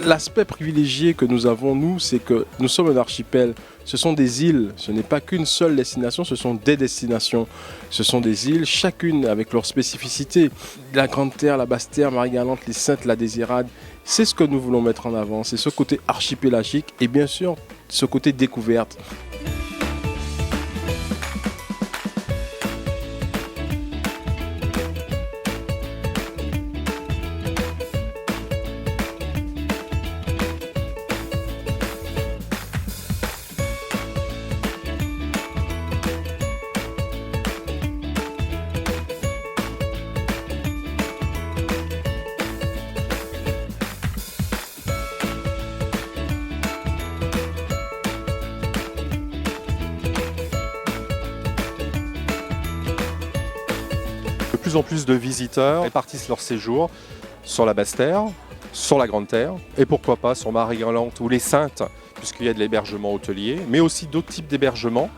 L'aspect privilégié que nous avons, nous, c'est que nous sommes un archipel. Ce sont des îles, ce n'est pas qu'une seule destination, ce sont des destinations. Ce sont des îles, chacune avec leurs spécificités. La Grande Terre, la Basse Terre, Marie-Galante, les Saintes, la Désirade. C'est ce que nous voulons mettre en avant, c'est ce côté archipélagique et bien sûr ce côté découverte. De plus en plus de visiteurs répartissent leur séjour sur la Basse-Terre, sur la Grande-Terre et pourquoi pas sur Marie-Galante ou les Saintes, puisqu'il y a de l'hébergement hôtelier, mais aussi d'autres types d'hébergements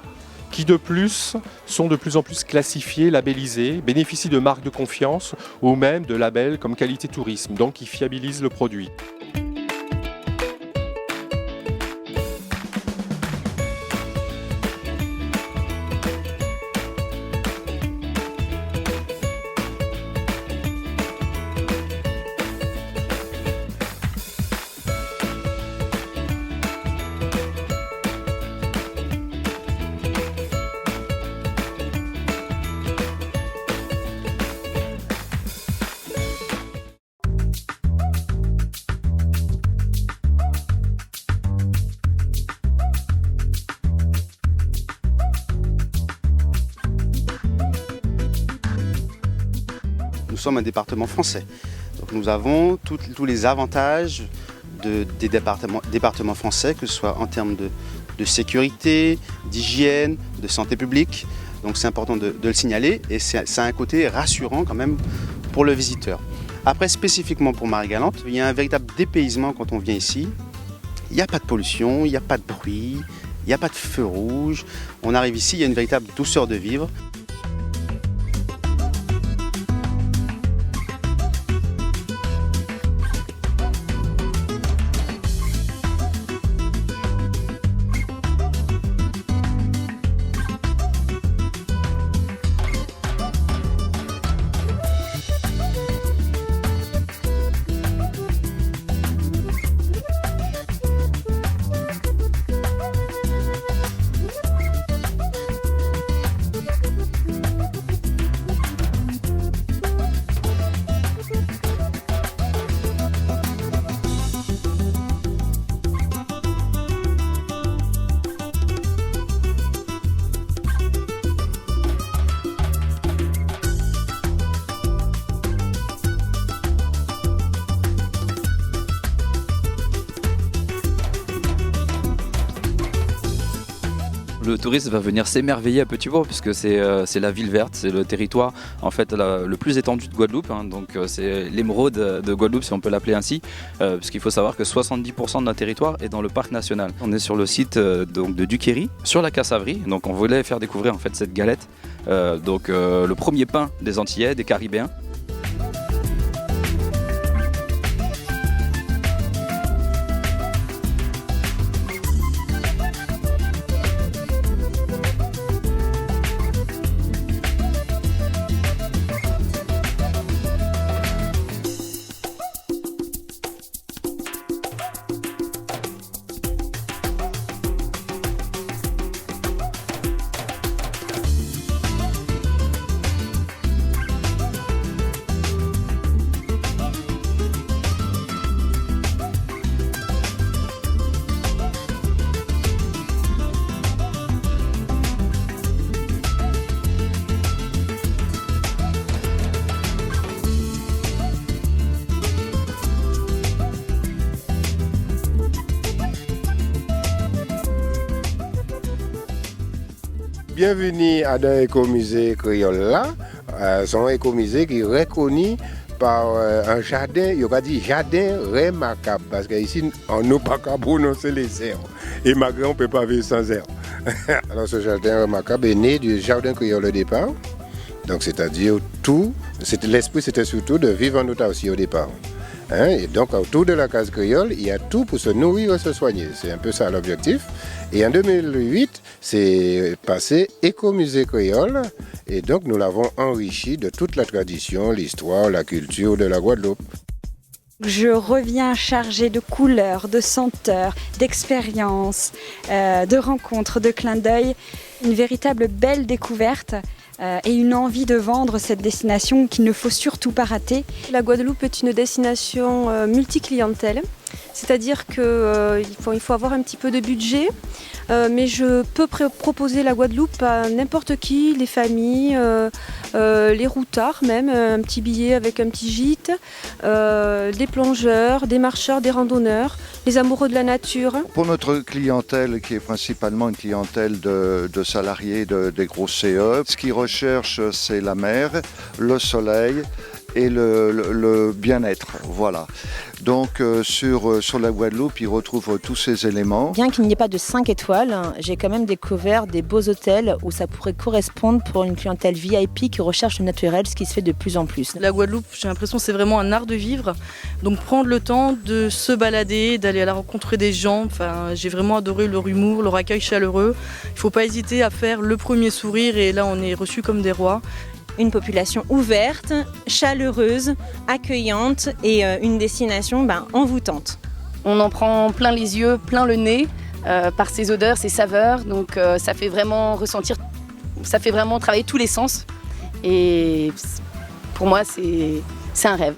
qui de plus sont de plus en plus classifiés, labellisés, bénéficient de marques de confiance ou même de labels comme qualité tourisme, donc qui fiabilisent le produit. Nous sommes un département français. Donc nous avons tous les avantages des départements français, que ce soit en termes de sécurité, d'hygiène, de santé publique. Donc c'est important de le signaler et ça a un côté rassurant quand même pour le visiteur. Après, spécifiquement pour Marie-Galante, il y a un véritable dépaysement quand on vient ici. Il n'y a pas de pollution, il n'y a pas de bruit, il n'y a pas de feu rouge. On arrive ici, il y a une véritable douceur de vivre. Le touriste va venir s'émerveiller à Petit-Bourg puisque c'est la ville verte, c'est le territoire en fait le plus étendu de Guadeloupe, hein, donc c'est l'émeraude de Guadeloupe si on peut l'appeler ainsi, puisqu'il faut savoir que 70% de notre territoire est dans le parc national. On est sur le site donc de Duquéry, sur la Cassaverie, donc on voulait faire découvrir en fait cette galette, le premier pain des Antillais, des Caribéens. Bienvenue à un écomusée créole là, son écomusée qui est reconnu par un jardin, il y a dit jardin remarquable, parce qu'ici on n'a pas qu'à prononcer les airs, et malgré on ne peut pas vivre sans airs. Alors ce jardin remarquable est né du jardin créole au départ, donc c'est-à-dire tout, l'esprit c'était surtout de vivre en autarcie au départ. Hein, et donc autour de la case créole, il y a tout pour se nourrir et se soigner. C'est un peu ça l'objectif. Et en 2008, c'est passé Écomusée créole. Et donc nous l'avons enrichi de toute la tradition, l'histoire, la culture de la Guadeloupe. Je reviens chargée de couleurs, de senteurs, d'expériences, de rencontres, de clins d'œil. Une véritable belle découverte et une envie de vendre cette destination qu'il ne faut surtout pas rater. La Guadeloupe est une destination multiclientèle, c'est-à-dire qu'il faut avoir un petit peu de budget, mais je peux proposer la Guadeloupe à n'importe qui, les familles, les routards même, un petit billet avec un petit gîte, des plongeurs, des marcheurs, des randonneurs, les amoureux de la nature. Pour notre clientèle, qui est principalement une clientèle de salariés des grosses CE, ce qu'ils recherchent, c'est la mer, le soleil et le bien-être. Voilà. Donc sur la Guadeloupe, ils retrouvent tous ces éléments. Bien qu'il n'y ait pas de 5 étoiles, j'ai quand même découvert des beaux hôtels où ça pourrait correspondre pour une clientèle VIP qui recherche le naturel, ce qui se fait de plus en plus. La Guadeloupe, j'ai l'impression que c'est vraiment un art de vivre. Donc prendre le temps de se balader, d'aller à la rencontre des gens. Enfin, j'ai vraiment adoré leur humour, leur accueil chaleureux. Il ne faut pas hésiter à faire le premier sourire et là on est reçus comme des rois. Une population ouverte, chaleureuse, accueillante et une destination envoûtante. On en prend plein les yeux, plein le nez par ses odeurs, ses saveurs. Donc ça fait vraiment ressentir, ça fait vraiment travailler tous les sens. Et pour moi, c'est un rêve.